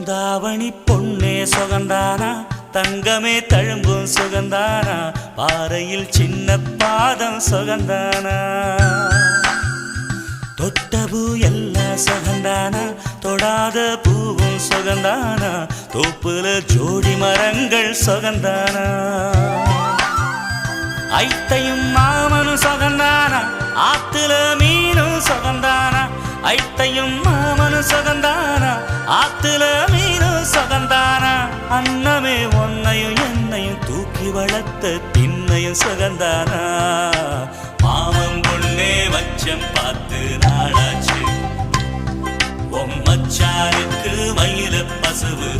தாவணி பொன்னே சுகந்தானா, தங்கமே தழும்பும் சுகந்தானா, பாறையில் சின்ன பாதம் சுகந்தானா, தொட்ட பூ எல்லாம் சுகந்தானா, தொடாத பூவும் சுகந்தானா, தோப்புல ஜோடி மரங்கள் சுகந்தானா, ஐத்தையும் மாமனும் சுகந்தானா, ஆத்துல மீனும் சுகந்தானா, ஐத்தையும் மாமனும் சுகந்தானா, ஆத்துல மீனும் சுகந்தானா, அன்னமே ஒன்னையும் என்னையும் தூக்கி வளர்த்த திண்ணையும் சுகந்தானா, மாமன் பொண்ணே வச்சம் பார்த்து நாளாச்சு, மச்சானுக்கு மயில பசுவு